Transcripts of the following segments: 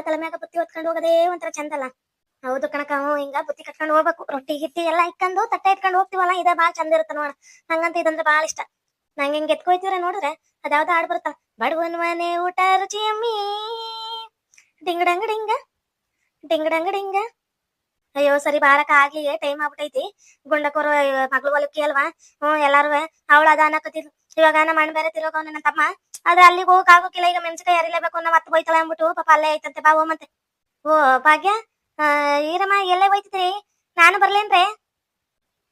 ತಲೆ ಮ್ಯಾಗ ಬುತ್ತಿ ಹೊತ್ಕೊಂಡು ಹೋಗೋದೇ ಒಂಥರ ಚಂದಲ್ಲ. ಹೌದು ಕಣಕ, ಹಿಂಗ ಬುತ್ತಿ ಕಟ್ಕೊಂಡು ಹೋಗ್ಬೇಕು. ರೊಟ್ಟಿ ಗಿಟ್ಟಿ ಎಲ್ಲ ಇಟ್ಕೊಂಡು ತಟ್ಟೆ ಇಟ್ಕೊಂಡು ಹೋಗ್ತಿವಲ್ಲ, ಇದೇ ಬಾಳ್ ಚಂದ ಇರುತ್ತೆ ನೋಡ. ನಂಗಂತ ಇದಂದ್ರೆ ಬಾಳ ಇಷ್ಟ. ನಂಗೆ ಹಿಂಗ್ ಎತ್ಕೊಯ್ತಿವ್ರೆ ನೋಡ್ರೆ ಅದ್ಯಾವ್ದು ಹಾಡ್ ಬರುತ್ತಾ, ಬಡವನ್ ಮನೆ ಊಟ ರುಚಿ ಅಮ್ಮಿ ಡಿಂಗಡಂಗ ಡಿಂಗ ಡಿಂಗಡಂಗ ಡಿಂಗ. ಅಯ್ಯೋ ಸರಿ, ಬಾರಕ ಆಗ್ಲಿ, ಟೈಮ್ ಆಗ್ಬಿಟ್ಟೈತಿ. ಗುಂಡಕೋರು ಮಗಳು ಹೊಲಕ್ಕಿ ಅಲ್ವಾ, ಎಲ್ಲಾರು ಅವಳ ಅದ ಅನ್ನಕತ್ತಿದ್ಲು. ಇವಾಗ ನಮ್ಮ ಮಣ್ಣು ಬೇರೆ ತಿರೋಗ ನನ್ನ ತಮ್ಮ, ಆದ್ರೆ ಅಲ್ಲಿಗೆ ಹೋಗಕ್ ಆಗೋಕಿಲ್ಲ. ಈಗ ಮೆಣಸಿನಕಾಯಿ ಅರಿಲೇಬೇಕು, ನಮ್ಮ ಮತ್ತೆ ಹೋಯ್ತಲ್ಲ ಅಂದ್ಬಿಟ್ಟು ಪಾಪ ಅಲ್ಲೇ ಐತಂತೆ. ಬಾ ಹೋಮಂತೆ. ಓ ಭಾಗ್ಯ, ಈರಮ್ಮ ಎಲ್ಲೇ ಹೋಯ್ತಿದ್ರಿ? ನಾನು ಬರ್ಲೇನ್ರೆ?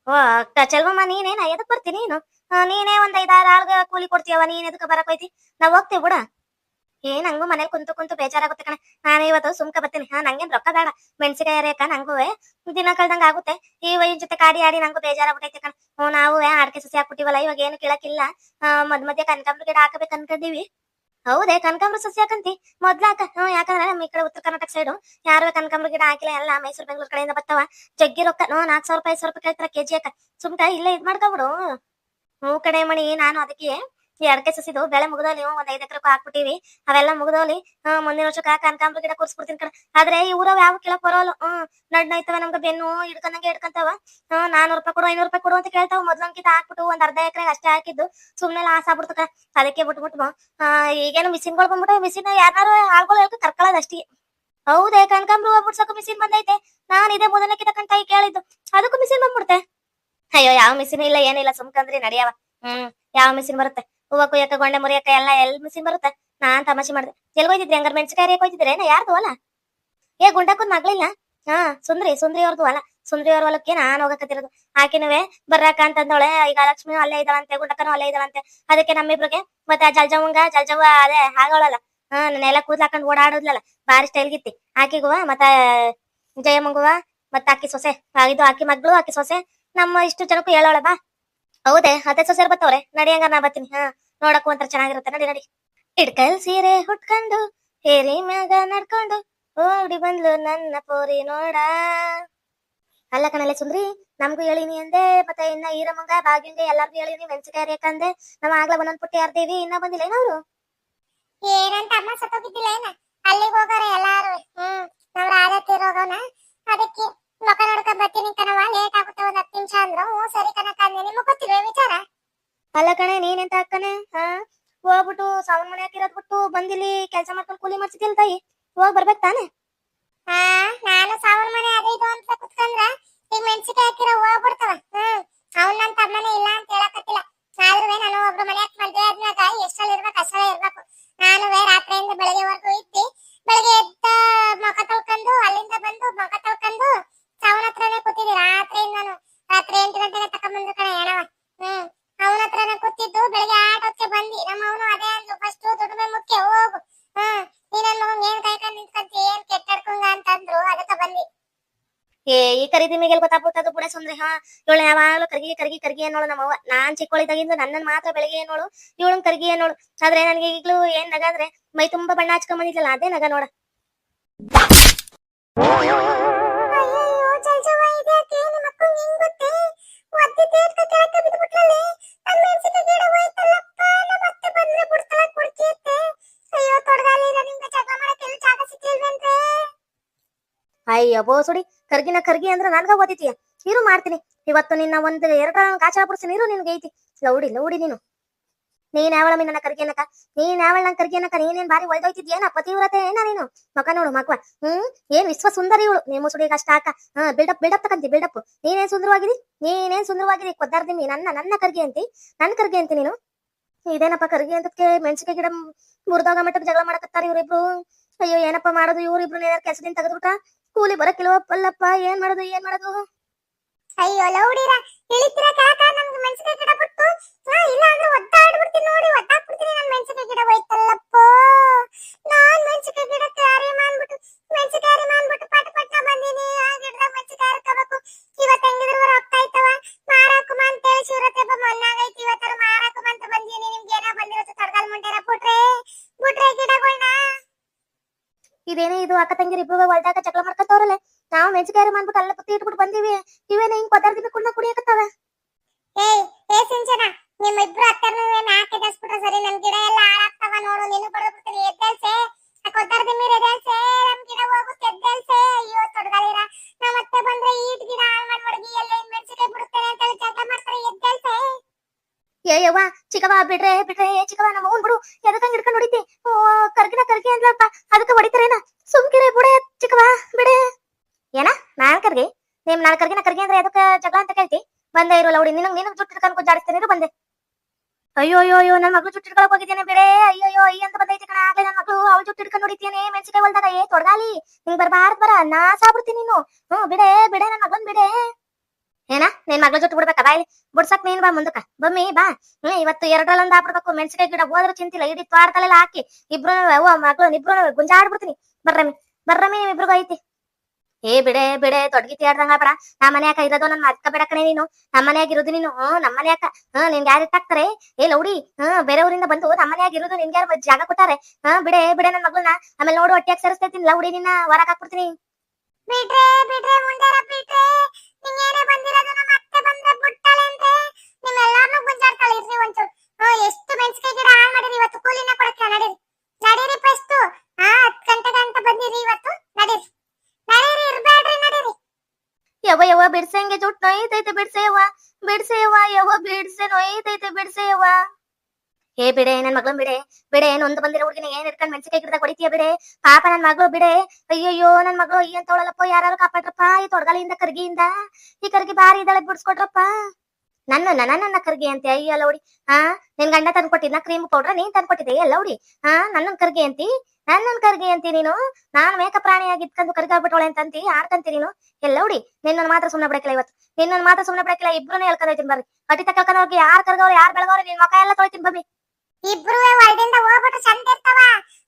ಓ ಚೆಲ್ವಮ್ಮ, ನೀನೇನ ಎದಕ್ ಬರ್ತೀನಿ ನೀನು? ನೀನೇ ಒಂದ್ 5-6 ಆಳ್ಗ ಕೂಲಿ ಕೊಡ್ತೀಯವ, ನೀನ್ ಎದಕ್ಕೆ ಬರಕ್ ಹೋಯ್ತಿ? ನಾವ್ ಹೋಗ್ತೀವಿ ಬಿಡ. ನಂಗೂ ಮನೇಲಿ ಕುಂತು ಕುಂತು ಬೇಜಾರಾಗುತ್ತೆ ಕಣ. ನಾನು ಇವತ್ತು ಸುಮ್ಕ ಬರ್ತೀನಿ. ನಂಗೇನ್ ರೊಕ್ಕ ಬೇಡ, ಮೆಣಸಿನಕಾಯಿ ಅರಿಯಕ ನಂಗೂ ದಿನ ಕಳ್ದಂಗ ಆಗುತ್ತೆ. ಈ ವೈನ್ ಜೊತೆ ಕಾಡಿ ಆಡಿ ನಂಗೂ ಬೇಜಾರಾಗ್ಬಿಟ್ಟೈತೆ ಕಣ. ನಾವು ಅಡಿಕೆ ಸಸಿ ಹಾಕ್ಬಿಟ್ಟಿವಲ್ಲ, ಇವಾಗ ಏನು ಕೇಳಕ್ಕಿಲ್ಲ. ಮಧ್ಯ ಕನಕಾಂಬ್ರ ಗಿಡ ಹಾಕಬೇಕು ಅನ್ಕೊಂಡಿವಿ. ಹೌದೇ, ಕನಕಾಂಬ್ರ ಸಸಿ ಹಾಕಂತಿ? ಮೊದ್ಲಾಕ. ಯಾಕಂದ್ರೆ ನಮ್ಮ ಈ ಕಡೆ ಉತ್ತರ ಕರ್ನಾಟಕ ಸೈಡು ಯಾರು ಕನಕಾಂಬ್ರ ಗಿಡ ಹಾಕಿಲ್ಲ. ಎಲ್ಲ ಮೈಸೂರು ಬೆಂಗಳೂರು ಕಡೆಯಿಂದ ಬರ್ತಾವ. ಜಗ್ಗಿ ರೊಕ್ಕ 4,000 ರೂಪಾಯಿ 5,000 ರೂಪಾಯಿ ಕೇಳ್ತಾರ ಕೆಜಿ ಹಾಕ. ಸುಮ್ಕ ಇಲ್ಲೇ ಇದ್ ಮಾಡ್ಕೊಬಿಡು. ಕಡೆ ಮಣಿ, ನಾನು ಅದಕ್ಕೆ ಈ ಅಡಕೆ ಸಸಿದು ಬೆಳೆ ಮುಗ್ದೋಲಿ 1 5 ಎಕರೆ ಹಾಕ್ಬಿಟ್ಟಿವಿ. ಅವೆಲ್ಲ ಮುಗ್ದೋಲಿ ಮುಂದಿನ ವರ್ಷಕ್ಕೆ ಕನಕಾಂಬ್ರ ಗಿಡ ಕೂರ್ಸ್ಬಿಡ್ತೀನಿ ಕಣ. ಆದ್ರೆ ಈ ಊರವ್ ಯಾವ ಕೇಳಕ್ ಬರೋಲ್ಲ. ನಡ್ನೈತವ ನಮ್ಗೆ ಬೆನ್ನು ಹಿಡ್ಕೊಂಡಂಗೆ ಹಿಡ್ಕೊಂತಾವ. 400 ರೂಪಾಯಿ ಕೊಡು 500 ರೂಪಾಯಿ ಕೊಡು ಅಂತ ಕೇಳ್ತಾವ. ಮೊದ್ಲೊಂದ್ಕಿತ ಹಾಕ್ಬಿಟ್ಟು ಒಂದ್ ಅರ್ಧ ಎಕರೆಗೆ ಅಷ್ಟೇ ಹಾಕಿದ್ದು ಸುಮ್ನೆ ಲಾಸ್ ಆಗ್ಬಿಡ್ತಕ್ಕ. ಅದಕ್ಕೆ ಬಿಟ್ಬಿಟ್ಟು ಈಗೇನು ಮಿಷಿನ್ಗಳು ಬಂದ್ಬಿಟ್ಟು ಮಿಷಿನ್ ಯಾರು ಆಳ್ಗಳು ಹೇಳ್ಕೊ ಕರ್ಕೊಳ್ಳೋದು ಅಷ್ಟೇ. ಹೌದೇ, ಕನಕಾಂಬ್ರ ಬಿಡ್ಸಕ್ಕೂ ಮಿಷಿನ್ ಬಂದೈತೆ. ನಾನು ಇದೇ ಮೊದಲಕ್ಕೆ ತಕ್ಕಂತಾಯಿ ಕೇಳಿದ್ದು, ಅದಕ್ಕೂ ಮಿಷಿನ್ ಬಂದ್ಬಿಡ್ತೆ. ಅಯ್ಯೋ, ಯಾವ ಮಿಷಿನ್ ಇಲ್ಲ ಏನಿಲ್ಲ, ಸುಮ್ಕಂದ್ರಿ ನಡಿಯವ. ಯಾವ ಮಿಷಿನ್ ಬರುತ್ತೆ? ಹೂವ ಕುಯ್ಯಕ ಗೊಂಡೆ ಮುರಿಯಕ ಎಲ್ಲ ಮಿಷಿನ್ ಬರುತ್ತೆ. ನಾನ್ ತಮಾಷೆ ಮಾಡಿದೆ. ಎಲ್ಗೋಯ್ತಿದ್ರಿ? ಹಂಗಾರ ಮೆಣಸಿನಕಾಯಿ ಹೋಯ್ತಿದ್ರೆ ಯಾರ್ದು ಹೊಲ? ಗುಂಡಕ್ಕದ್ ಮಗಳಿಲ್ಲ? ಸುಂದ್ರಿ ಅವ್ರದ್ದು ಹೊಲ. ಸುಂದ್ರಿ ಅವ್ರ ಹೊಲಕ್ಕೆ ನಾನ್ ಹೋಗಕತ್ತಿರೋದು. ಆಕಿನವೇ ಬರ್ರಾಕ ಅಂತಂದೋಳೆ. ಈಗ ಲಕ್ಷ್ಮಿ ಅಲ್ಲೇ ಇದ್ದಾಳಂತೆ, ಗುಂಡಕ್ಕನು ಅಲ್ಲೇ ಇದ್ದಾಳಂತೆ. ಅದಕ್ಕೆ ನಮ್ಮಿಬ್ರಿಗೆ ಮತ್ತೆ ಜಲ್ಜವ್ವ ಅದೇ ಆಗೋಳಲ್ಲ, ನೆಲ ಕೂದ್ಲಾಕೊಂಡ್ ಓಡಾಡೋದ್ಲಲ್ಲ, ಬಾರಿ ಸ್ಟೈಲ್ ಗಿತ್ತಿ. ಆಕಿಗುವ ಮತ್ತ ಜಯಮ್ಮಂಗುವ ಮತ್ತ ಆಕಿ ಸೊಸೆ, ಇದು ಆಕಿ ಮಗ್ಳು ಆಕಿ ಸೊಸೆ, ನಮ್ಮ ಇಷ್ಟು ಜನಕ್ಕೂ ಹೇಳೋಳ ಬಾ. ಹೌದೇ, ಅದೇ ಸೊಸೆಯರ್ ಬತ್ತವ್ರೆ. ನಡಿ, ಹಂಗಾರ ನಾ ಬರ್ತೀನಿ. ನೋಡಕ್ ಒಂಥರ ಚೆನ್ನಾಗಿರುತ್ತೆ. ನಡಿ ನಡಿ. ಇಡ್ಕಲ್ ಸೀರೆ ಹುಟ್ಕೊಂಡು ಹೇರಿ ಮ್ಯಾಗ ನಡ್ಕೊಂಡು ಓಡಿ ಬಂದ್ಲು ನನ್ನ ಪೋರಿ ನೋಡ. ಅಲ್ಲ ಕಣಲೆ ಸುಂದ್ರಿ, ನಮ್ಗೂ ಹೇಳಿನಿ ಅಂದೆ, ಮತ್ತೆ ಇನ್ನ ಈರಮ್ಮಂಗ ಭಾಗ್ಯಂಗೆ ಎಲ್ಲಾರ್ಗು ಹೇಳಿನಿ ಮೆಣಸಿನಕಾಯಿ ಅರಿಯಕಂದೆ. ನಾವ್ ಆಗ್ಲೇ ಒಂದೊಂದ್ ಪುಟ್ಟಿ ಅರ್ದೇವಿ, ಇನ್ನ ಬಂದಿಲ್ಲ ಏನವ್ರು? ಏನಂತ ಅಮ್ಮ ಸತ್ತೋಗಿದ್ದಿಲ್ಲ ಏನ? ಅಲ್ಲಿಗೆ ಹೋಗೋರ ಎಲ್ಲಾರು. ನಾವ್ ರಾಜತ್ತಿರೋಗನ, ಅದಕ್ಕೆ ಮಕ ನೋಡ್ಕೊಂಡ್ ಬರ್ತೀನಿ ಕಣವ, ಲೇಟ್ ಆಗುತ್ತೆ 10 ನಿಮಿಷ ಅಂದ್ರು. ಸರಿ ಕಣಕ್ಕ ಅಂದೆ. ನಿಮಗ್ ಗೊತ್ತಿಲ್ವೇ ವಿಚಾರ? ಅಲ್ಲ ಕಣೆ, ನೀನೆಂತ ಅಕ್ಕನೆ? ಹೋಗ್ಬಿಟ್ಟು ಸಾವನ್ ಮನೆ ಹಾಕಿರೋದ್ ಬಿಟ್ಟು ಬಂದಿಲ್ಲಿ ಕೆಲ್ಸ ಮಾಡ್ಕೊಂಡು ಕೂಲಿ ಮಾಡ್ಸಿದ್ಯಲ್ ತಾಯಿ, ಹೋಗ್ ಬರ್ಬೇಕು ತಾನೆ? ನಾನು ಸಾವನ್ ಮನೆ ಅದು ಇದು ಅಂತ ಕುತ್ಕೊಂಡ್ರ ಈಗ ಮೆಣಸಿನಕಾಯಿ ಹಾಕಿರೋ ಹೋಗ್ಬಿಡ್ತಾವ. ಅವ್ನ್ ನನ್ ತಮ್ಮನೇ ಇಲ್ಲ ಅಂತ ಹೇಳಕತ್ತಿಲ್ಲ. ಆದ್ರೂ ನಾನು ಒಬ್ರು ಮನೆ ಮದ್ವೆ ಆದ್ಮ್ಯಾಗ ಎಷ್ಟಲ್ಲಿ ಇರ್ಬೇಕು ಅಷ್ಟೇ ಇರ್ಬೇಕು. ನಾನು ರಾತ್ರಿಯಿಂದ ಬೆಳಗ್ಗೆವರೆಗೂ ಇದ್ದಿ, ಬೆಳಗ್ಗೆ ಎದ್ದ ಮುಖ ತೊಳ್ಕೊಂಡು ಅಲ್ಲಿಂದ ಬಂದು ಮುಖ ತೊಳ್ಕೊಂಡು ಸಾವನ್ ಹತ್ರನೇ ಕೂತಿದ್ದೆ ರಾತ್ರಿಯಿಂದ. ನಾನು ರಾತ್ರಿ 8 ಗಂಟೆಗೆ ತಕೊಂಡ್ಬಂದ್ರು ಕಣ ಏನವ. ಅವನ ಹತ್ರನೇ ಕೂತಿದ್ದು. ಬೆಳಗ್ಗೆ 8 ಹೊತ್ತಿಗೆ ಬಂದಿ. ನಮ್ಮ ಅವನು ಅದೇ ಅಂದ್ಲು, ಫಸ್ಟ್ ದುಡಿಮೆ ಮುಖ್ಯ, ಹೋಗು. ನೀನನ್ ಮಗನ್ ಏನ್ ಕಾಯ್ಕೊಂಡು ನಿಂತ್ಕೊಂತಿ, ಏನ್ ಕೆಟ್ಟಡ್ಕೊಂಗ ಅಂತಂದ್ರು, ಅದಕ್ಕ ಬಂದಿ. ಈ ಖರೀದಿ ಮೇಗೆಲ್ ಗೊತ್ತಾಗ್ಬಿಟ್ಟದು ಬಿಡ ಸುಂದ್ರಿ. ಇವಳು ಯಾವಾಗ್ಲೂ ಕರ್ಗಿ ಅನ್ನೋಳು ನಮ್ಮವ್ವ. ನಾನ್ ಚಿಕ್ಕವಳಿದ್ದಾಗಿಂದ ನನ್ನನ್ ಮಾತ್ರ ಬೆಳಗ್ಗೆ ಅನ್ನೋಳು, ಇವಳನ್ ಕರ್ಗಿ ಅನ್ನೋಳು. ಆದ್ರೆ ನನ್ಗೆ ಈಗ್ಲೂ ಏನ್ ನಗ ಅಂದ್ರೆ ಮೈ ತುಂಬಾ ಬಣ್ಣ ಹಚ್ಕೊಂಡ್ ಬಂದಿದ್ಲಲ್ಲ, ಅದೇ ನಗ ನೋಡ. ಅಯ್ಯೋ ಬೋಸುಡಿ, ಕರ್ಗಿ ಅಂದ್ರೆ ನನ್ಗ ಓದಿತೀಯ. ಇರು ಮಾಡ್ತೀನಿ ಇವತ್ತು ನಿನ್ನ ಒಂದ್ 2 ಕಾಚಾ ಬಿಡ್ತೀನಿ. ಇರು ನಿನ್ಗೆ ಐತಿ ಲೌಡಿ ನೀನು. ನೀನ್ ಯಾವಳ ನನ್ನ ಕರ್ಗಿ ಅನ್ನಕ? ನೀನ್ ಯಾವಳ ನನ್ ಕರ್ಗಿ ಅನ್ನಕ? ನೀನೇನ್ ಬಾರಿ ಒಳ್ದೋಯ್ತಿದ್ಯೇನ? ಪತಿವ್ರತೆ ಏನ ನೀನು? ಮಕ ನೋಡು ಮಕ್ವ. ಏನ್ ವಿಶ್ವ ಸುಂದರಿ ಇವಳು. ನೀವು ಸುಡಿಗ ಅಷ್ಟ ಹಾಕ. ಬಿಲ್ಡಪ್ ತಕಂತಿ ಬಿಲ್ಡಪ್. ನೀನೇನ್ ಸುಂದರವಾಗಿದಿ ಕೊದ್ದಾರ್ದಿಮ್ಮಿ. ನನ್ನ ಕರ್ಗಿ ಅಂತಿ, ನನ್ ಕರ್ಗಿ ಅಂತಿ ನೀನು. ಇದೇನಪ್ಪ ಕರ್ಗಿ ಅಂತಕ್ಕೆ ಮೆಣಸಿನಕಾಯಿ ಗಿಡ ಮುರಿದೋಗ ಮಟ್ಟಕ್ಕೆ ಜಗಳ ಮಾಡಕತ್ತಾರ ಇವ್ರಿಬ್ರು. ಅಯ್ಯೋ ಏನಪ್ಪ ಮಾಡೋದು? ಇವ್ರಿಬ್ರು ಕೆಲಸದಿಂದ ತೆಗೆದ್ಬಿಟ್ಟ, ಕೂಲಿ ಬರಕಿಲ್ವಲ್ಲಪ್ಪ. ಏನ್ ಮಾಡೋದು? ಅಯ್ಯೋ ಲೌಡಿರ, ಇಳಿತಿರ ಕಾಕ ನಮ್ಗೆ ಮೆಣಸಿನಕಾಯಿ ಗಿಡ ಬಿಟ್ಟು. ಇಲ್ಲ ಅಂದ್ರೆ ಒದ್ದಾಡ್ಬಿಡ್ತೀನಿ ನೋಡಿ, ಒದ್ದಾಡ್ಬಿಡ್ತೀನಿ. ನನ್ ಮೆಣಸಿನಕಾಯಿ ಗಿಡ ಹೋಯ್ತಲ್ಲಪ್ಪ. ನಾನ್ ಮೆಣಸಿನಕಾಯಿ ಗಿಡಕ್ಕೆ ಅರಿ ಮಾಡ್ಬಿಟ್ಟು ಪಟ ಬಂದೀನಿ. ಆ ಗಿಡದಾಗ ಮೆಣಸಿನಕಾಯಿ ಹರ್ಕೋಬೇಕು. ಇವತ್ತು ಹೆಂಗಿದ್ರು ಹೋಗ್ತಾ ಇತ್ತವ ಮಾರಾಕುಮ ಅಂತೇಳಿ ಶಿವರಾತ್ರಿ ಹಬ್ಬ ಮೊನ್ನಾಗೈತಿ. ಇವತ್ತರ ಮಾರಾಕುಮ ಅಂತ ಬಂದೀನಿ. ನಿಮ್ಗೆ ಏನೋ ಬಂದಿರುತ್ತೆ ತೊಡಗಲ್ ಮುಂಟೆರ ಬಿಟ್ರೆ ಗಿಡಗಳನ್ನ. ಇದೇನೇ ಇದು ಅಕ್ಕ ತಂಗಿರಿ ಇಬ್ರು ಹೊಲ್ದಾಗ ಜಗಳ ಮಾಡ್ಕೊತವ್ರಲ್ಲ. ನಾವು ಮೆಣಸಿನಕಾಯಿ ಮಾಡ್ಬಿಟ್ಟು ಅಲ್ಲ ಪುತ್ತಿ ಇಟ್ಬಿಟ್ಟು ಬಂದಿವಿ. ಇವೇನ ಹಿಂಗ್ ಪದಾರ್ಥ ಕುಡಿಯಕತ್ತಾವ. ಏ ಸಿಂಚನ, ನಿಮ್ಮ ಇಬ್ರು ಅತ್ತರ್ನು ನಾಕೆ ದಸ್ಬಿಟ್ರೆ ಸರಿ. ನನ್ ಗಿಡ ಎಲ್ಲ ಹಾಳಾಗ್ತಾವ ನೋಡು. ನೀನು ಬಡದ್ಬಿಡ್ತೀನಿ. ಎದ್ದೇಳ್ಸೆ, ಕೊದ್ದಾರ್ದ ಮೀರ್ ಎದ್ದೇಳ್ಸೆ ನಮ್ ಗಿಡ ಹೋಗುತ್ತೆ ಎದ್ದೇಳ್ಸೆ ಅಯ್ಯೋ ತೊಡಗಾಲಿರ ನಾ ಮತ್ತೆ ಬಂದ್ರೆ ಈಟ್ ಗಿಡ ಹಾಳ್ ಮಾಡಿ ಮಡಗಿ ಎಲ್ಲ ಮೆಣಸಿನಕಾಯಿ ಬಿಡುತ್ತೇನೆ ಅಂತ ಹೇಳಿ ಜಗಳ ಮಾಡ್ತಾರೆ ಎದ್ದೇಳ್ಸೆ ಏ ಯವ್ವ ಚಿಕ್ಕವ ಬಿಡ್ರೆ ಏ ಚಿಕ್ಕವ ನಮ್ಮ ಅವ್ನ್ ಬಿಡು ಎದಕ್ಕಂಗ್ ಹಿಡ್ಕೊಂಡು ಹೊಡಿತಿ ಓ ಕರ್ಗಿ ಅಂದ್ಲಪ್ಪ ಅದಕ್ಕೆ ಹೊಡಿತಾರೇನ ಸುಮ್ಕಿರೆ ಬಿಡೆ ಚಿಕ್ಕವ ಬಿಡೆ ಏನ ನಾನ್ ಕರ್ಗಿ ನಾನ್ ಕರ್ಗಿ ಅಂದ್ರೆ ಎದಕ್ಕ ಜಗಳ ಅಂತ ಕೇಳ್ತಿ ಬಂದೆ ಇರೋಲ್ಲ ಹುಡಿ ನಿನಗ್ ಜುಟ್ಟು ಹಿಡ್ಕೊಂಡು ಕುಜ್ಜಾಡಿಸ್ತೇನೆ ಬಂದೆ ಅಯ್ಯೋ ನನ್ ಮಗಳು ಜುಟ್ಟು ಹಿಡ್ಕೊಳಕ್ ಹೋಗಿದ್ದೇನೆ ಬಿಡೆ ಅಯ್ಯೋ ಅಂತ ಬಂದೈತಿ ಕಣ ಆಗ್ಲೇ ನನ್ ಮಗಳು ಅವಳು ಜುಟ್ಟು ಹಿಡ್ಕೊಂಡು ಹೊಡಿತೇನೆ ಮೆಣಸಿನಕಾಯಿ ಹೊಲ್ದಾಗ ಏ ತೊಡಗಾಲಿ ಹಿಂಗ್ ಬರ್ಬಾರ್ದು ಬರ ನಾ ಸಾಬಿಡ್ತೀನಿ ನೀನು ಬಿಡೆ ನನ್ ಮಗನ್ ಬಿಡೆ ಏನ ನಿನ್ ಮಗಳ ಜೊತೆ ಬಿಡ್ಬೇಕ ಬಾಯಿ ಬಿಡ್ಸಕ್ ನೀನ್ ಬಾ ಮುಂದಕ್ಕ ಬಮ್ಮಿ ಬಾ ಇವತ್ತು ಎರಡರಲ್ಲೊಂದ್ ಹಾಕ್ಬಿಡ್ಬೇಕು ಮೆಣಸಿನಕಾಯಿ ಗಿಡ ಹೋದ್ರೆ ಚಿಂತಿಲ್ಲ ಇಡೀ ತೋಟದಲ್ಲೆಲ್ಲ ಹಾಕಿ ಇಬ್ರು ಮಗಳು ಇಬ್ರು ಗುಂಜಾಡ್ಬಿಡ್ತೀನಿ ಬರ್ರಮ್ಮಿ ನಿಮ್ ಇಬ್ರಿಗೂ ಐತಿ ಏ ಬಿಡೆ ತೊಡಗಿತಿ ಆಡ್ದಂಗ ಬೇಡ ನಮ್ಮ ಮನ್ಯಾಕ ಇರೋದು ನನ್ ಅಕ್ಕ ಬಿಡಕಣೆ ನೀನು ನಮ್ಮ ಮನ್ಯಾಗ ಇರೋದು ನೀನು ನಮ್ಮ ಮನ್ಯಾಕ ನಿನ್ಗೆ ಯಾರು ಇಟ್ಟಾಕ್ತಾರೆ ಏ ಲೌಡಿ ಬೇರೆ ಊರಿಂದ ಬಂದು ನಮ್ಮ ಮನ್ಯಾಗ ಇರೋದು ನಿನ್ಗೆ ಯಾರು ಜಾಗ ಕೊಟ್ಟಾರೆ ಬಿಡೆ ನನ್ ಮಗಳನ್ನ ಆಮೇಲೆ ನೋಡು ಹೊಟ್ಟೆಯಾಗ ಸೇರಿಸ್ತೈತೀನಿ ಲೌಡಿ ನಿನ್ನ ಹೊರಗ್ ಹಾಕ್ಬಿಡ್ತೀನಿ ಬಿಡ್ರೆ ಮುಂಡಾರ ಬಿಡ್ರೆ ನಿಂಗೇನೆ ಬಂದಿರೋದು ನಮ್ಮ ಅತ್ತೆ ಬಂದ್ರೆ ಬಿಡ್ತಾಳೆ ಅಂದ್ರೆ ನಿಮ್ಮೆಲ್ಲಾರನ್ನೂ ಗುಂಜಾಡ್ತಾಳೆ ಇರ್ರಿ ಒಂಚೂರು ಎಷ್ಟು ಮೆಣಸಿನಕಾಯಿ ಗಿಡ ಹಾಳು ಮಾಡಿರಿ ಇವತ್ತು ಕೂಲಿನ ಕೊಡಕ್ಕೆ ನಡೀರಿ ಫಸ್ಟ್ 10 ಗಂಟೆಗೆ ಅಂತ ಬಂದಿರಿ ಇವತ್ತು ನಡೀರಿ ಇರ್ಬೇಡ್ರಿ ನಡೀರಿ ಯವ್ವ ಬಿಡ್ಸಂಗೆ ಜುಟ್ ನೋಯ್ತೈತೆ ಬಿಡ್ಸೇವ ಯವ್ವ ಬಿಡ್ಸೆ ನೋಯ್ತೈತೆ ಬಿಡ್ಸೇವ ಏ ಬಿಡೆ ನನ್ ಮಗಳನ್ ಬಿಡೆ ನೊಂದು ಬಂದಿರೋ ಹುಡುಗಿನ ಏನ್ ಹಿಡ್ಕೊಂಡ್ ಮೆಣಸಿನಕಾಯಿ ಗಿಡದಾಗ ಹೊಡಿತೀಯ ಬಿಡೆ ಪಾಪ ನನ್ ಮಗಳು ಬಿಡೆ ಅಯ್ಯಯ್ಯೋ ನನ್ ಮಗಳು ಅಂತ ಅವಳಲ್ಲಪ್ಪ ಯಾರು ಕಾಪಾಡ್ರಪ್ಪ ಈ ತೊಡಗಾಲಿಯಿಂದ ಕರ್ಗಿಯಿಂದ ಈ ಕರ್ಗಿ ಬಾರಿ ಇದ್ದಾಳೆ ಬಿಡ್ಸ್ಕೊಟ್ರಪ್ಪ ನನ್ನ ಕರ್ಗಿ ಅಂತ ಅಯ್ಯೋ ಲೌಡಿ ನಿನ್ ಗಂಡ ತಂದು ಕೊಟ್ಟಿದ್ನ ಕ್ರೀಮ್ ಪೌಡ್ರ ನೀನ್ ತಂದು ಕೊಟ್ಟಿದ್ದೆ ಲೌಡಿ ನನ್ನನ್ ಕರ್ಗಿ ಅಂತಿ ನೀನು ನಾನ್ ಮೇಕ ಪ್ರಾಣಿಯಾಗಿ ಇಟ್ಕೊಂಡು ಕರ್ಗಾಗ್ಬಿಟ್ಟವಳೆ ಅಂತಂತಿ ಆಡ್ಕಂತಿ ನೀನು ಎಲ್ಲೌಡಿ ನಿನ್ನನ್ ಮಾತ್ರ ಸುಮ್ನೆ ಬಿಡಕಿಲ್ಲ ಇವತ್ತು ನಿನ್ನನ್ ಮಾತ್ರ ಸುಮ್ನೆ ಬಿಡಕಿಲ್ಲ ಇಬ್ರು ಹೇಳ್ಕೊಂಡೈತೀನಿ ಬರ್ರಿ ಕಟಿತ ಕಳ್ಕೊಂಡವ್ರಿಗೆ ಯಾರು ಕರ್ಗವ್ರು ಯಾರು ಬೆಳಗವ್ರು ನಿನ್ ಮಕ ಎಲ್ಲ ತೊಳಿತೀನಿ ಬಮ್ಮಿ ಇಬ್ರು ಹೊಲದಿಂದ ಹೋಗ್ಬಿಟ್ಟು ಚಂದ ಇರ್ತಾವ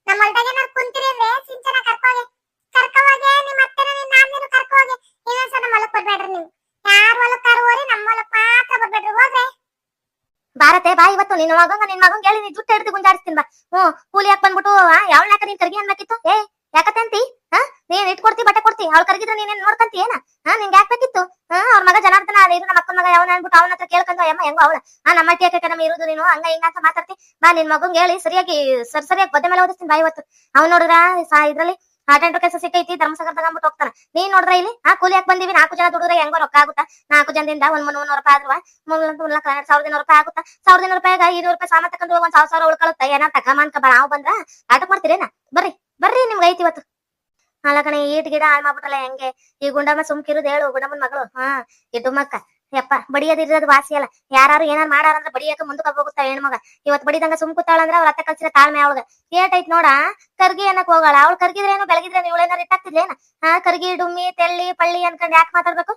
ನಮ್ಮ ಹೊಲದಾಗ ಕುಂತಿರಿ ಸಿಂಚನ ಕರ್ಕೋಗಿ ನಿಮ್ಮ ಅತ್ತೆನ ನಾನು ಕರ್ಕೋಗಿ ಇನ್ನೊಂದ್ಸಲ ನಮ್ಮ ಹೊಲಕ್ ಬರ್ಬೇಡ್ರಿ ನೀವು ಯಾರ ಹೊಲಕ್ ಕರ್ಕೋರಿ ನಮ್ಮ ಹೊಲಕ್ ಮಾತ್ರ ಬರ್ಬೇಡ್ರಿ ಹೋಗ್ರಿ ಭಾರತೆ ಬಾ ಇವತ್ತು ನಿನ್ ಮಗಂಗ್ ಹೇಳಿ ನೀ ಜುಟ್ಟು ಹಿಡಿದು ಗುಂಜಾಡಿಸ್ತೀನಿ ಬಾ ಕೂಲಿ ಯಾಕೆ ಬಂದ್ಬಿಟ್ಟು ಯಾವಳ್ನಾಕ ನೀನ್ ಕರ್ಗಿ ಅನ್ಬೇಕಿತ್ತು ಯಾಕಂತಿ ನೀನ್ ಇಟ್ಕೊಡ್ತಿ ಬಟ್ಟೆ ಕೊಡ್ತಿ ಅವ್ಳು ಕರ್ಗಿದ್ರೆ ನೀನೇನ್ ನೋಡ್ಕಂತಿ ಏನ ನಿಂಗೆ ಯಾಕಬೇಕಿತ್ತು ಅವ್ರ ಮಗ ಜನಾರ್ದನ ಇದು ನಮ್ಮ ಅಕ್ಕನ ಮಗ ಯಾವನ ಅನ್ಬಿಟ್ಟು ಅವನ ಹತ್ರ ಕೇಳ್ಕೊಂಡು ಅಮ್ಮ ಹೆಂಗೋ ಅವಳ ನಮ್ಮ ಅಟ್ಟಿ ನಮ್ಮ ಇರುದು ನೀನು ಹಂಗ ಹಿಂಗ ಅಂತ ಮಾತಾಡ್ತಿ ಬಾ ನಿನ್ ಮಗಂಗ್ ಹೇಳಿ ಸರಿಯಾಗಿ ಸರಿಯಾಗಿ ಬದ್ದೆ ಮೇಲೆ ಓದಿಸ್ತೀನಿ ಬಾ ಇವತ್ತು ಅವ್ನು ನೋಡಿದ್ರ ಇದ್ರಲ್ಲಿ ಅಟೆಂಡರ್ ಕೆಲಸ ಸಿಕ್ಕೈತಿ ಧರ್ಮಸಾಗರ ತಗೊಂಡ್ಬಿಟ್ಟು ಹೋಗ್ತಾನ ನೀನ್ ನೋಡ್ರ ಇಲ್ಲಿ ಕೂಲಿ ಯಾಕೆ ಬಂದಿವಿ 4 ಜನ ದುಡಿದ್ರೆ ಹೆಂಗೋ ರೊಕ್ಕ ಆಗುತ್ತಾ 4 ಜನದಿಂದ 1,300 ರೂಪಾಯಿ ಆದ್ರುವ 1,200 ರೂಪಾಯಿ ಆಗುತ್ತಾ 1,200 ರೂಪಾಯಿಗ 200 ರೂಪಾಯಿ ಸಾಮಾನ್ ತಕೊಂಡು 1,000 ಉಳ್ಕೊಳುತ್ತ ಏನ ತಕಮಾನ್ಕ ನಾವು ಬಂದ್ರ ಆಟಕ್ ಮಾಡ್ತೀರೇನ ಬರ್ರಿ ನಿಮ್ಗೆ ಐತಿ ಇವತ್ತು ಅಲ್ಲ ಕಣೆ ಈಟ್ ಗಿಡ ಹಾಳು ಮಾಡ್ಬಿಟ್ಟಲ್ಲ ಹೆಂಗೆ ಈ ಗುಂಡಮ್ಮ ಸುಮ್ಕಿರುದ್ ಹೇಳು ಗುಂಡಮ್ಮನ ಮಗಳು ಈ ಡುಮ್ಮಕ್ಕ ಯಪ್ಪ ಬಡಿಯೋದಿರೋದು ವಾಸಿ ಅಲ್ಲ ಯಾರು ಏನಾರು ಮಾಡಾರಂದ್ರೆ ಬಡಿಯಕ್ಕೆ ಮುಂದಕ್ಕೆ ಹೋಗುತ್ತಾ ಹೆಣ್ಮಗ ಇವತ್ತು ಬಡಿದಂಗ ಸುಮ್ ಕೂತಾಳಂದ್ರ ಅವ್ರ ಅತ್ತೆ ಕಲ್ಸಿರ ತಾಳ್ಮೆ ಅವಳಗ ಏಟೈತ್ ನೋಡ ಕರ್ಗಿ ಅನ್ನಕ್ ಹೋಗಲ್ಲ ಅವಳು ಕರ್ಗಿದ್ರೇನು ಬೆಳಗಿದ್ರೇನು ಇವಳೇನಾರು ಇಟ್ಟಾಗ್ತಿದ್ಲೇನ ಕರ್ಗಿ ಡುಮ್ಮಿ ತೆಳ್ಳಿ ಪಳ್ಳಿ ಅನ್ಕೊಂಡ್ ಯಾಕೆ ಮಾತಾಡ್ಬೇಕು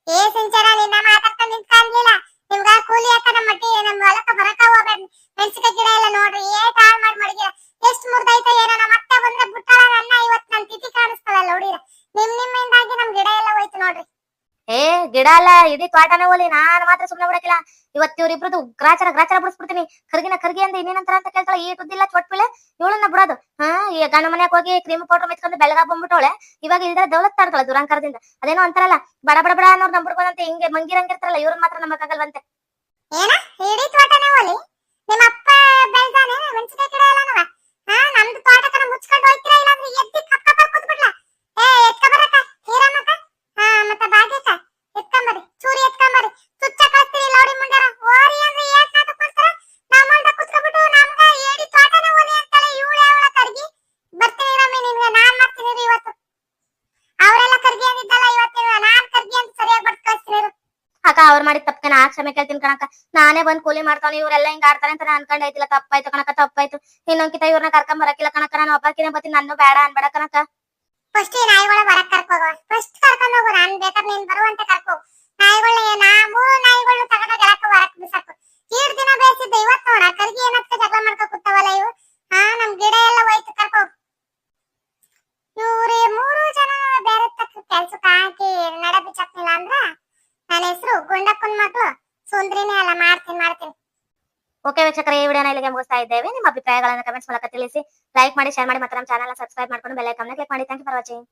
ಏ ಸಿಂಚನ ನಿನ್ನ ಮಾತಾಡ್ಕೊಂಡು ನಿಂತ್ಕೊಂಡಿಲ್ಲ ನಿಮ್ಗ ಕೂಲಿ ಯಾಕ ನಮ್ಮ ಮಟ್ಟಿ ನಮ್ಮ ಹೊಲಕ್ಕ ಬರಕ ಹೋಗ್ಬೇಡ ಮೆಣಸಿನಕಾಯಿ ಗಿಡ ಎಲ್ಲ ನೋಡ್ರಿ ಏಟ್ ಹಾಳು ಮಾಡಿ ಮಡಗಿರ ಎಷ್ಟು ಮುರ್ದೈತೆ ಏನೋ ನಮ್ಮ ಅತ್ತೆ ಬಂದ್ರೆ ಬಿಟ್ಟಾಳ ನನ್ನ ಇವತ್ತು ನನ್ ತಿಥಿ ಕಾಣಿಸ್ತಲ್ಲ ನೋಡಿರ ನಿಮ್ಮಿಂದಾಗಿ ನಮ್ ಗಿಡ ಎಲ್ಲ ಹೋಯ್ತು ನೋಡ್ರಿ ಏ ಗಿಡ ಅಲ್ಲ ಇಡೀ ತೋಟನೇ ಹೋಲಿ ನಾನು ಮಾತ್ರ ಸುಮ್ನೆ ಬಿಡಕಿಲ್ಲ ಇವತ್ತು ಇವ್ರಿಬ್ರದ್ದು ಗ್ರಾಚಾರ ಬಿಡಿಸ್ಬಿಡ್ತೀನಿ ಕರ್ಗಿ ಅಂದ್ರೆ ಇನ್ನೇನಂತರ ಅಂತ ಕೇಳ್ತಾಳೆ ಈ ತುದ್ದಿಲ್ಲ ಚೊಟ್ಪಿಳೆ ಇವಳನ್ನ ಬಿಡೋದು ಈ ಗಂಡ ಮನೆಯಾಗ ಹೋಗಿ ಕ್ರೀಮ್ ಪೌಡರ್ ಮೆಚ್ಕೊಂಡು ಬೆಳಗ ಬಂದ್ಬಿಟ್ಟವಳೆ ಇವಾಗ ಇಲ್ದ ದೌಲತ್ ತಾಡ್ತಾಳೆ ದುರಂಕಾರದಿಂದ ಅದೇನೋ ಅಂತಾರಲ್ಲ ಬಡ ಅನ್ನೋರು ನಂಬಿಡ್ಬೋದಂತೆ ಹಿಂಗೆ ಮಂಗಿರಂಗಿರ್ತಾರಲ್ಲ ಇವ್ರನ್ನ ಮಾತ್ರ ನಂಬಕ್ಕಾಗಲ್ವಂತೆ ಏನ ಇಡೀ ತೋಟನೇ ಹೋಲಿ ನಿಮ್ಮ ಅಪ್ಪ ಬೆಳ್ದಾನೆ ಮೆಣಸಿನಕಾಯಿ ಗಿಡ ಎಲ್ಲನವ ನಮ್ದು ತೋಟಕನ ಮುಚ್ಕೊಂಡು ಹೋಯ್ತಿರಾ ಇಲ್ಲಾಂದ್ರೆ ಎದ್ದಿ ಕಪ್ಪ ಕೂತ್ಬಿಡ್ಲ ಎತ್ಕಬರಕ ಹೀರಮ್ಮಕ್ಕ ಮತ್ತೆ ಭಾಗ್ಯಕ್ಕ ಎತ್ಕೊಂಬರಿ ಚೂರಿ ಎತ್ಕೊಂಬರಿ ತುಚ್ಚ ಕಳಿಸ್ತೀರಿ ಲೌಡಿ ಮುಂಡಾರ ಓರಿ ಅಂದ್ರೆ ಏನ್ ನಾಟಕ್ಕೋಸ್ಕರ ನಮ್ಮಲ್ದ ಕುತ್ಕೊಬಿಟ್ಟು ನಮ್ಗ ಏಡಿ ತೋಟನೇ ಹೋಲಿ ಅಂತಾಳೆ ಇವಳು ಅವಳ ಕರ್ಗಿ ಬರ್ತೀನಿ ರಮ್ಮಿ ನಿನ್ಗೆ ನಾನ್ ಮಾಡ್ತೀನಿ ಇವತ್ತು ಅವರೆಲ್ಲ ಕರ್ಗಿ ಅಂದಿದ್ದಲ್ಲ ಇವತ್ತು ನಾನ್ ಕರ್ಗಿ ಅಂತ ಸರಿಯಾಗಿ ಬರ್ತ್ ಕಳಿಸ್ತೀನಿ ಅಕ್ಕ ಅವ್ರು ಮಾಡಿದ ತಪ್ಪಕ್ಕೆ ನಾ ಕ್ಷಮೆ ಕೇಳ್ತೀನಿ ಕಣಕ್ಕ ನಾನೇ ಬಂದ್ ಕೂಲಿ ಮಾಡ್ತಾನೆ ಇವರೆಲ್ಲ ಹಿಂಗ ಆಡ್ತಾರೆ ಅಂತ ನಾನು ಅನ್ಕೊಂಡೈತಿಲ್ಲ ತಪ್ಪಾಯ್ತು ಕಣಕ್ಕ ತಪ್ಪಾಯ್ತು ಇನ್ನೊಂದ್ಕಿತ ಇವ್ರನ್ನ ಕರ್ಕೊಂಡ್ ಬರಕಿಲ್ಲ ಕಣಕ್ಕ ನಾನು ಒಬ್ಬಾಕಿನೇ ಬರ್ತೀನಿ ನನ್ನ ಬೇಡ ಅನ್ಬೇಡ ಕಣಕ್ಕ ಫಸ್ಟ್ ನಾಯಿಗಳ ಹೊರಗ್ ಕರ್ಕೋಗ ಫಸ್ಟ್ ಕರ್ಕೊಂಡ್ ಹೋಗು ನಾನ್ ಬೇಕಾದ್ರೆ ನೀನ್ ಬರುವಂತೆ ಕರ್ಕೋ ನಾಯಿಗಳ ನಾವು ನಾಯಿಗಳು ತಗೊಂಡ ಗೆಳಕ ಹೊರಕ್ ಬಿಸಾಕು ಈಡ್ ದಿನ ಬೇಸಿದ್ದೆ ಇವತ್ತು ನೋಡ ಕರ್ಗಿ ಏನಕ್ಕ ಜಗಳ ಮಾಡ್ಕೊ ಕೂತಾವಲ್ಲ ಇವು ನಮ್ ಗಿಡ ಎಲ್ಲ ಹೋಯ್ತು ಕರ್ಕೋ ಇವ್ರಿ 3 ಜನ ಬೇರೆ ತಕ್ಕ ಕೆಲ್ಸಕ್ಕೆ ಹಾಕಿ ನಡ ಬಿಚ್ಚಾಕ್ನಿಲ್ಲ ಅಂದ್ರ ನನ್ನ ಹೆಸರು ಗುಂಡಪ್ಪನ್ ಮಗಳು ಸುಂದ್ರಿನೇ ಅಲ್ಲ ಮಾಡ್ತೀನಿ ಓಕೆ ವೀಕ್ಷಕರೇ ಈ ವಿಡಿಯೋನ ಇಲ್ಲಿಗೆ ಮುಗಿಸ್ತಾ ಇದ್ದೇವೆ ನಿಮ್ಮ ಅಭಿಪ್ರಾಯಗಳನ್ನು ಕಮೆಂಟ್ಸ್ ಮೂಲಕ ತಿಳಿಸಿ ಲೈಕ್ ಮಾಡಿ ಶೇರ್ ಮಾಡಿ ಮತ್ತೆ ನಮ್ಮ ಚಾನೆಲ್ ಸಬ್ಸ್ಕ್ರೈಬ್ ಮಾಡ್ಕೊಂಡು ಬೆಲ್ ಐಕಾನ್ ಕ್ಲಿಕ್ ಮಾಡಿ ಥ್ಯಾಂಕ್ ಯು ಫಾರ್ ವಾಚಿಂಗ್